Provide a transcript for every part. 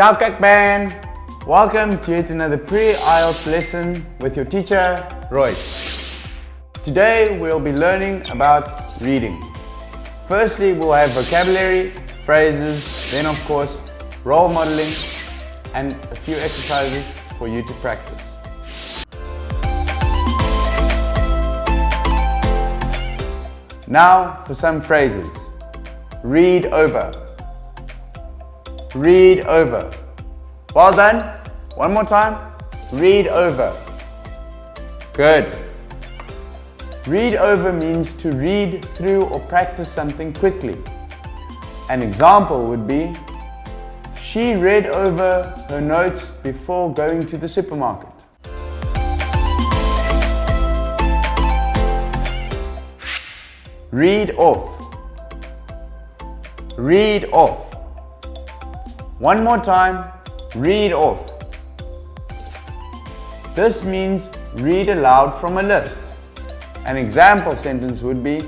Ciao các bạn! Welcome to yet another pre-IELTS lesson with your teacher, Royce. Today we'll be learning about reading. Firstly, we'll have vocabulary, phrases, then of course role modeling and a few exercises for you to practice. Now for some phrases. Read over. Read over. Well done. One more time. Read over. Good. Read over means to read through or practice something quickly. An example would be, she read over her notes before going to the supermarket. Read off. Read off. One more time, read off. This means read aloud from a list. An example sentence would be,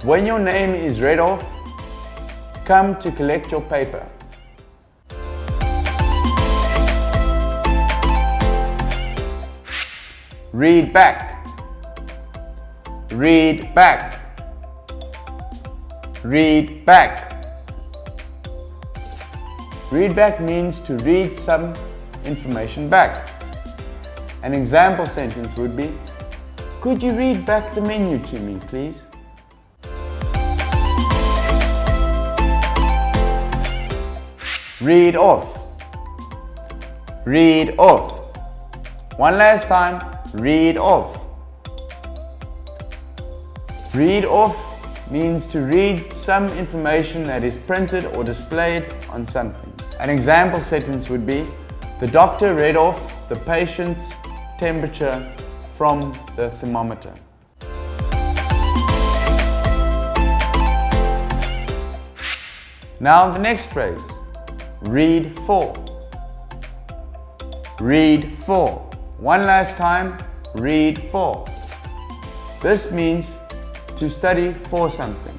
when your name is read off, come to collect your paper. Read back. Read back. Read back. Read back means to read some information back. An example sentence would be, could you read back the menu to me, please? Read off. Read off. One last time, read off. Read off means to read some information that is printed or displayed on something. An example sentence would be, the doctor read off the patient's temperature from the thermometer. Now the next phrase, read for. Read for. One last time, read for. This means to study for something.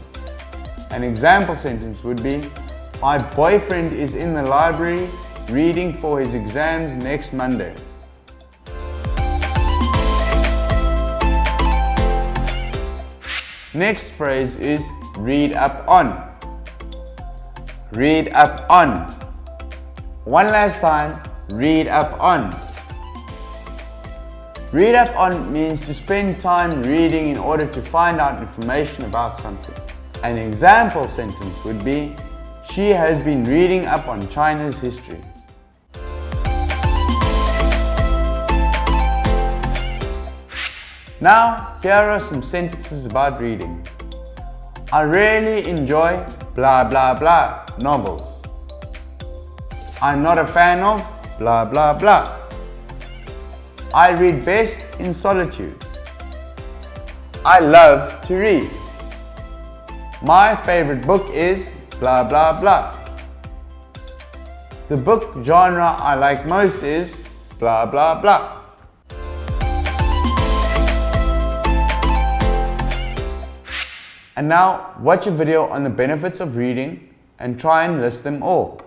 An example sentence would be, my boyfriend is in the library reading for his exams next Monday. Next phrase is read up on. Read up on. One last time, read up on. Read up on means to spend time reading in order to find out information about something. An example sentence would be, she has been reading up on China's history. Now, here are some sentences about reading. I really enjoy blah blah blah novels. I'm not a fan of blah blah blah. I read best in solitude. I love to read. My favorite book is blah blah blah. The book genre I like most is blah blah blah. And now watch a video on the benefits of reading and try and list them all.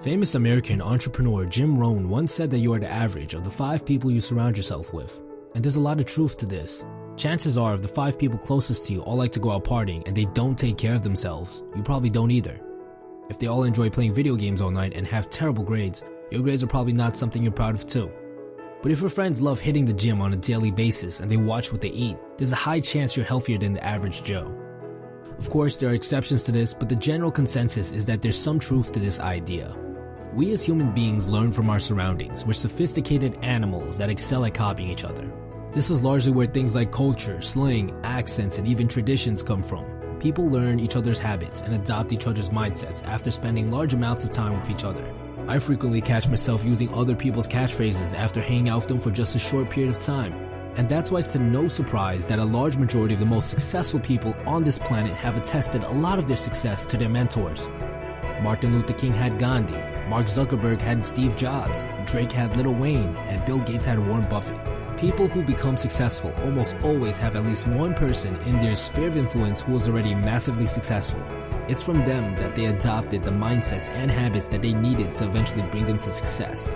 Famous American entrepreneur Jim Rohn once said that you are the average of the 5 people you surround yourself with. And there's a lot of truth to this. Chances are if the 5 people closest to you all like to go out partying and they don't take care of themselves, you probably don't either. If they all enjoy playing video games all night and have terrible grades, your grades are probably not something you're proud of too. But if your friends love hitting the gym on a daily basis and they watch what they eat, there's a high chance you're healthier than the average Joe. Of course, there are exceptions to this, but the general consensus is that there's some truth to this idea. We as human beings learn from our surroundings. We're sophisticated animals that excel at copying each other. This is largely where things like culture, slang, accents, and even traditions come from. People learn each other's habits and adopt each other's mindsets after spending large amounts of time with each other. I frequently catch myself using other people's catchphrases after hanging out with them for just a short period of time. And that's why it's to no surprise that a large majority of the most successful people on this planet have attested a lot of their success to their mentors. Martin Luther King had Gandhi, Mark Zuckerberg had Steve Jobs, Drake had Lil Wayne, and Bill Gates had Warren Buffett. People who become successful almost always have at least one person in their sphere of influence who is already massively successful. It's from them that they adopted the mindsets and habits that they needed to eventually bring them to success.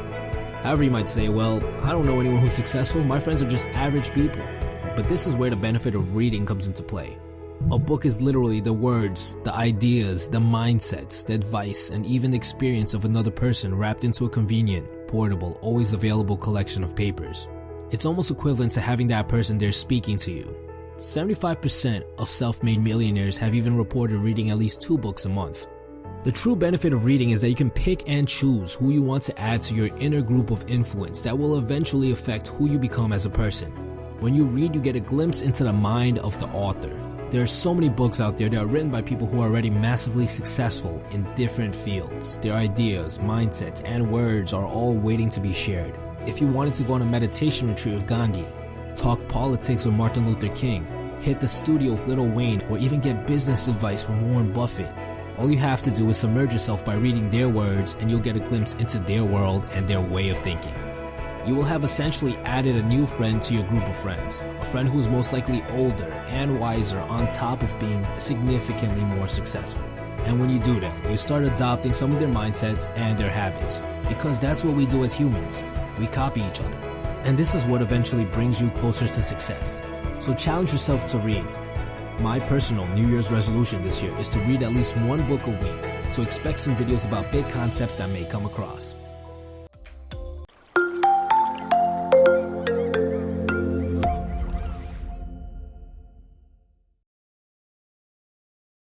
However, you might say, well, I don't know anyone who's successful. My friends are just average people. But this is where the benefit of reading comes into play. A book is literally the words, the ideas, the mindsets, the advice, and even the experience of another person wrapped into a convenient, portable, always available collection of papers. It's almost equivalent to having that person there speaking to you. 75% of self-made millionaires have even reported reading at least 2 books a month. The true benefit of reading is that you can pick and choose who you want to add to your inner group of influence that will eventually affect who you become as a person. When you read, you get a glimpse into the mind of the author. There are so many books out there that are written by people who are already massively successful in different fields. Their ideas, mindsets, and words are all waiting to be shared. If you wanted to go on a meditation retreat with Gandhi, talk politics with Martin Luther King, hit the studio with Lil Wayne, or even get business advice from Warren Buffett, all you have to do is submerge yourself by reading their words, and you'll get a glimpse into their world and their way of thinking. You will have essentially added a new friend to your group of friends, a friend who is most likely older and wiser on top of being significantly more successful. And when you do that, you start adopting some of their mindsets and their habits, because that's what we do as humans. We copy each other. And this is what eventually brings you closer to success. So challenge yourself to read. My personal New Year's resolution this year is to read at least 1 book a week, so expect some videos about big concepts that may come across.